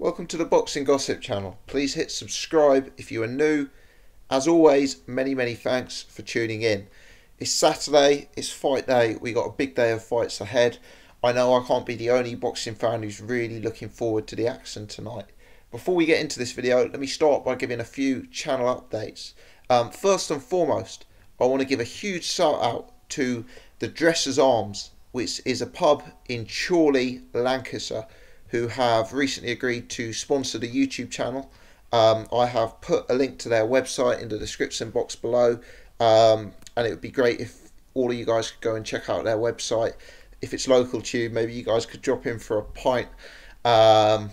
Welcome to the Boxing Gossip channel. Please hit subscribe if you are new. As always, many thanks for tuning in. It's Saturday, it's fight day, we got a big day of fights ahead. I know I can't be the only boxing fan who's really looking forward to the action tonight. Before we get into this video, let me start by giving a few channel updates. First and foremost, I want to give a huge shout out to the Dressers Arms, which is a pub in Chorley, Lancashire, who have recently agreed to sponsor the YouTube channel. I have put a link to their website in the description box below, and it would be great if all of you guys could go and check out their website. If it's local to you, maybe you guys could drop in for a pint. What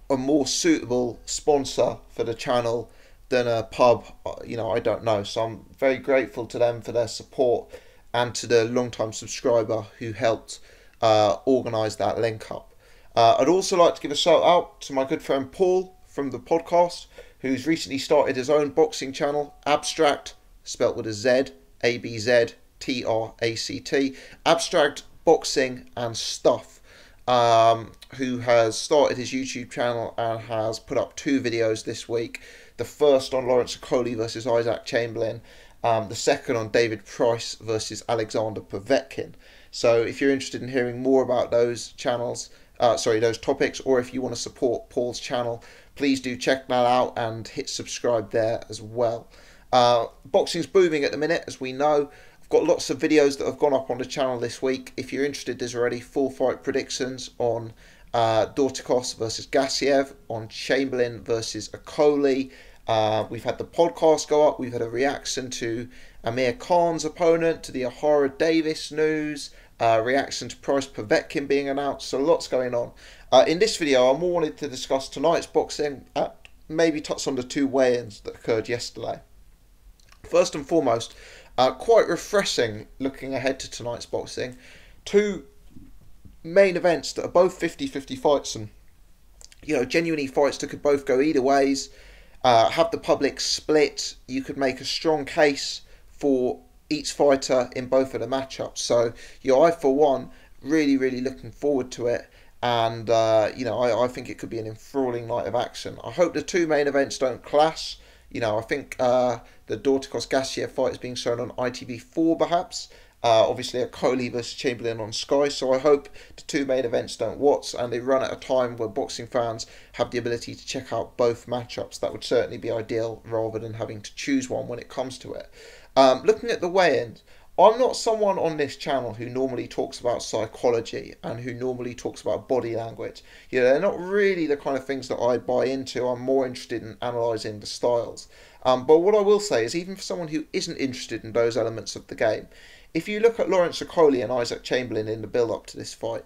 a more suitable sponsor for the channel than a pub, I don't know. So I'm very grateful to them for their support and to the long-time subscriber who helped organise that link up. I'd also like to give a shout out to my good friend Paul from the podcast, who's recently started his own boxing channel, Abstract, spelt with a Z, ABZTRACT, Abstract Boxing and Stuff, who has started his YouTube channel and has put up 2 videos this week. The first on Lawrence Okolie versus Isaac Chamberlain, the second on David Price versus Alexander Povetkin. So if you're interested in hearing more about those channels, those topics, or if you want to support Paul's channel, please do check that out and hit subscribe there as well. Boxing's booming at the minute, as we know. I've got lots of videos that have gone up on the channel this week. If you're interested, there's already full fight predictions on Dorticos versus Gassiev, on Chamberlain versus Okolie. We've had the podcast go up. We've had a reaction to Amir Khan's opponent, to the Ohara Davis news, reaction to Price Povetkin being announced. So lots going on. In this video, I more wanted to discuss tonight's boxing, maybe touch on the 2 weigh-ins that occurred yesterday. First and foremost, quite refreshing looking ahead to tonight's boxing. 2 main events that are both 50-50 fights, and genuinely fights that could both go either ways. Have the public split. You could make a strong case for each fighter in both of the matchups. So, I for one really looking forward to it, and I think it could be an enthralling night of action. I hope the 2 main events don't clash. I think the Dorticos Gassiev fight is being shown on ITV4 perhaps. Obviously Okolie Vs Chamberlain on Sky, so I hope the 2 main events don't watch and they run at a time where boxing fans have the ability to check out both matchups. That would certainly be ideal, rather than having to choose one when it comes to it. Looking at the weigh-ins, I'm not someone on this channel who normally talks about psychology and who normally talks about body language. They're not really the kind of things that I buy into. I'm more interested in analysing the styles. But what I will say is, even for someone who isn't interested in those elements of the game, if you look at Lawrence Okolie and Isaac Chamberlain in the build-up to this fight,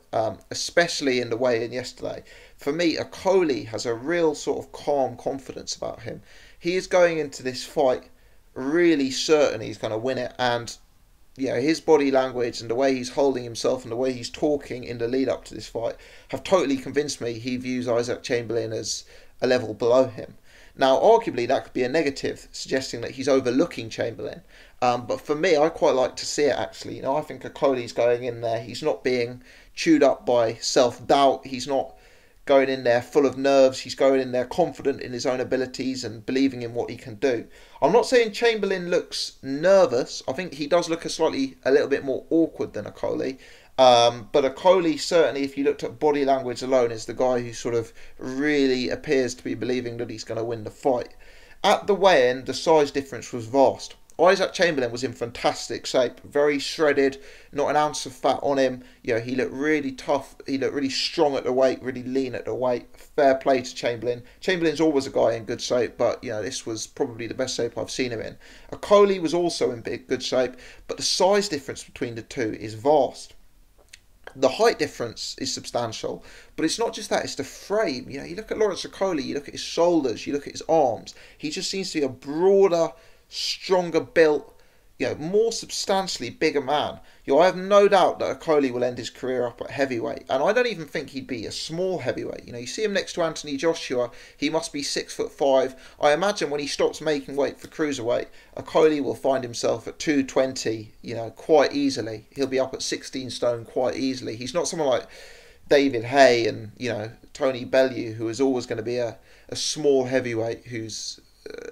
especially in the weigh-in yesterday, for me, Okolie has a real sort of calm confidence about him. He is going into this fight really certain he's going to win it, and his body language and the way he's holding himself and the way he's talking in the lead-up to this fight have totally convinced me he views Isaac Chamberlain as a level below him. Now, arguably, that could be a negative, suggesting that he's overlooking Chamberlain. But for me, I quite like to see it, actually. I think Okolie's going in there. He's not being chewed up by self-doubt. He's not going in there full of nerves. He's going in there confident in his own abilities and believing in what he can do. I'm not saying Chamberlain looks nervous. I think he does look a little bit more awkward than Okolie. But Okolie, certainly, if you looked at body language alone, is the guy who sort of really appears to be believing that he's going to win the fight. At the weigh-in, the size difference was vast. Isaac Chamberlain was in fantastic shape, very shredded, not an ounce of fat on him. He looked really tough, he looked really strong at the weight, really lean at the weight. Fair play to Chamberlain. Chamberlain's always a guy in good shape, but this was probably the best shape I've seen him in. Okolie was also in good shape, but the size difference between the 2 is vast. The height difference is substantial, but it's not just that, it's the frame. You look at Lawrence Okolie, you look at his shoulders, you look at his arms. He just seems to be a broader, stronger built, more substantially bigger man. I have no doubt that Okolie will end his career up at heavyweight, and I don't even think he'd be a small heavyweight. You see him next to Anthony Joshua, he must be 6'5". I imagine when he stops making weight for cruiserweight, Okolie will find himself at 220, quite easily. He'll be up at 16 stone quite easily. He's not someone like David Hay and, Tony Bellew, who is always going to be a small heavyweight who's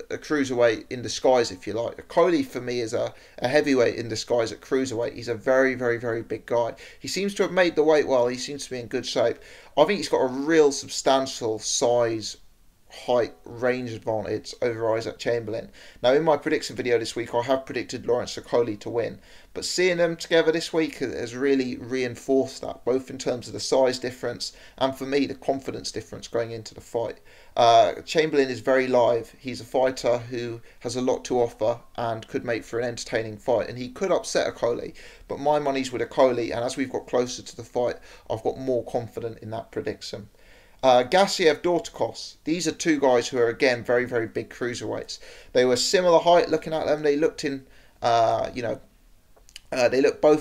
a cruiserweight in disguise, if you like. Okolie for me is a heavyweight in disguise at cruiserweight. He's a very, very, very big guy. He seems to have made the weight well. He seems to be in good shape. I think he's got a real substantial size, height, range advantage over Isaac Chamberlain. Now, in my prediction video this week, I have predicted Lawrence Okolie to win, but seeing them together this week has really reinforced that, both in terms of the size difference and, for me, the confidence difference going into the fight. Chamberlain is very live. He's a fighter who has a lot to offer and could make for an entertaining fight, and he could upset Okolie, but my money's with Okolie, and as we've got closer to the fight, I've got more confidence in that prediction. Gassiev Dorticos. These are two guys who are, again, very, very big cruiserweights. They were similar height looking at them. They looked in, both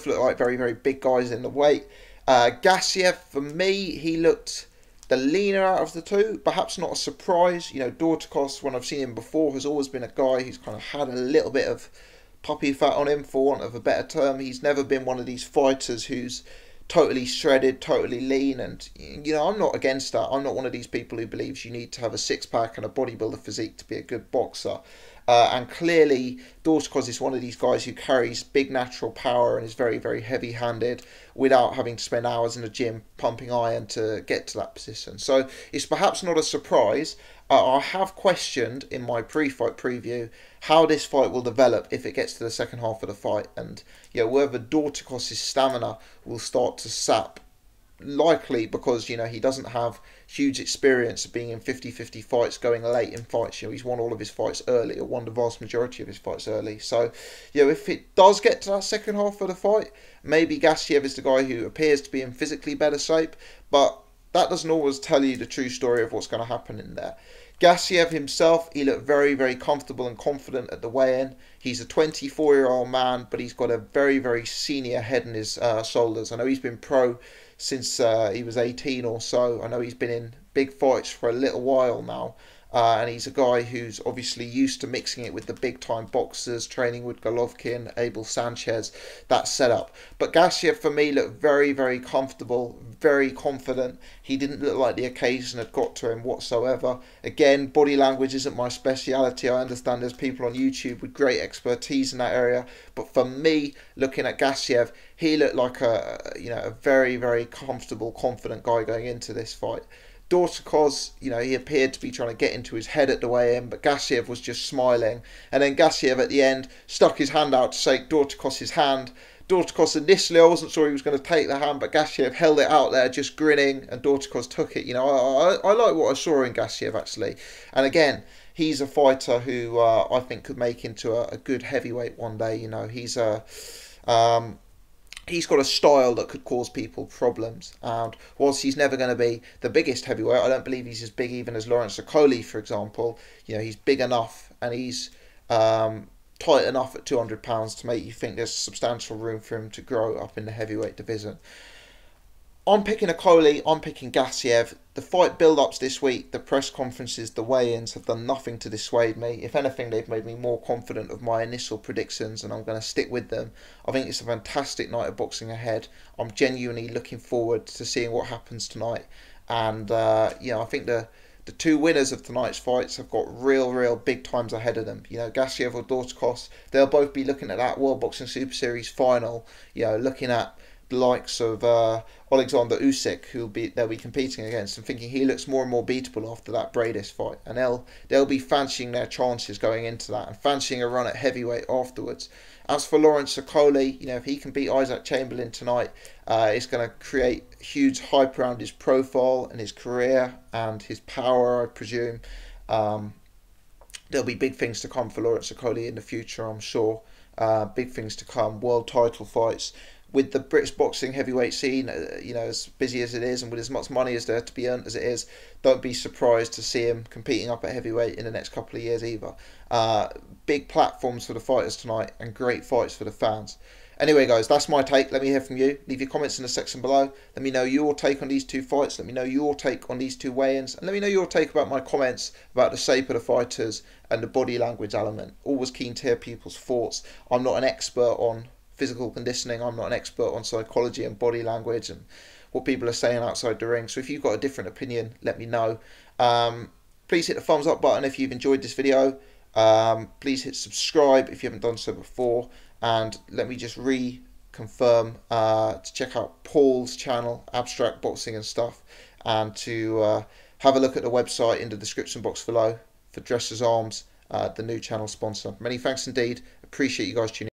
look like very, very big guys in the weight. Gassiev, for me, he looked the leaner out of the two. Perhaps not a surprise. Dorticos, when I've seen him before, has always been a guy who's kind of had a little bit of puppy fat on him, for want of a better term. He's never been one of these fighters who's totally shredded, totally lean, and I'm not against that. I'm not one of these people who believes you need to have a six-pack and a bodybuilder physique to be a good boxer. And clearly, Dorticos is one of these guys who carries big natural power and is very, very heavy-handed without having to spend hours in the gym pumping iron to get to that position. So it's perhaps not a surprise. I have questioned in my pre-fight preview how this fight will develop if it gets to the second half of the fight, and whether Dorticos' stamina will start to sap, likely because he doesn't have huge experience of being in 50-50 fights, going late in fights. He's won all of his fights early, or won the vast majority of his fights early. So if it does get to that second half of the fight, maybe Gassiev is the guy who appears to be in physically better shape, but that doesn't always tell you the true story of what's going to happen in there. Gassiev himself, he looked very, very comfortable and confident at the weigh-in. He's a 24-year-old man, but he's got a very, very senior head on his shoulders. I know he's been pro since he was 18 or so. I know he's been in big fights for a little while now. And he's a guy who's obviously used to mixing it with the big-time boxers, training with Golovkin, Abel Sanchez, that setup. But Gassiev, for me, looked very, very comfortable, very confident. He didn't look like the occasion had got to him whatsoever. Again, body language isn't my speciality. I understand there's people on YouTube with great expertise in that area. But for me, looking at Gassiev, he looked like a very, very comfortable, confident guy going into this fight. Dorticos, he appeared to be trying to get into his head at the weigh-in, but Gassiev was just smiling. And then Gassiev at the end stuck his hand out to shake Dorticos' hand. Dorticos initially, I wasn't sure he was going to take the hand, but Gassiev held it out there just grinning, and Dorticos took it. I like what I saw in Gassiev, actually. And again, he's a fighter who I think could make into a good heavyweight one day. He's got a style that could cause people problems, and whilst he's never going to be the biggest heavyweight, I don't believe he's as big even as Lawrence Okolie, for example. He's big enough, and he's tight enough at 200 pounds to make you think there's substantial room for him to grow up in the heavyweight division. I'm picking Okolie, I'm picking Gassiev. The fight build-ups this week, the press conferences, the weigh-ins have done nothing to dissuade me. If anything, they've made me more confident of my initial predictions, and I'm going to stick with them. I think it's a fantastic night of boxing ahead. I'm genuinely looking forward to seeing what happens tonight. And, I think the two winners of tonight's fights have got real big times ahead of them. Gassiev or Dorticos, they'll both be looking at that World Boxing Super Series final, looking at the likes of Alexander Usyk, they'll be competing against, and thinking he looks more and more beatable after that Bradis fight, and they'll be fancying their chances going into that and fancying a run at heavyweight afterwards. As for Lawrence Okolie, if he can beat Isaac Chamberlain tonight, it's going to create huge hype around his profile and his career and his power, I presume. There'll be big things to come for Lawrence Okolie in the future, I'm sure. Big things to come, world title fights. With the British boxing heavyweight scene, as busy as it is, and with as much money as there to be earned as it is, don't be surprised to see him competing up at heavyweight in the next couple of years either. Big platforms for the fighters tonight, and great fights for the fans. Anyway, guys, that's my take. Let me hear from you. Leave your comments in the section below. Let me know your take on these two fights. Let me know your take on these two weigh-ins. And let me know your take about my comments about the shape of the fighters and the body language element. Always keen to hear people's thoughts. I'm not an expert on physical conditioning. I'm not an expert on psychology and body language and what people are saying outside the ring. So if you've got a different opinion, let me know. Please hit the thumbs up button if you've enjoyed this video. Please hit subscribe if you haven't done so before. And let me just reconfirm to check out Paul's channel, Abstract Boxing and Stuff, and to have a look at the website in the description box below for Dressers Arms, the new channel sponsor. Many thanks indeed. Appreciate you guys tuning in.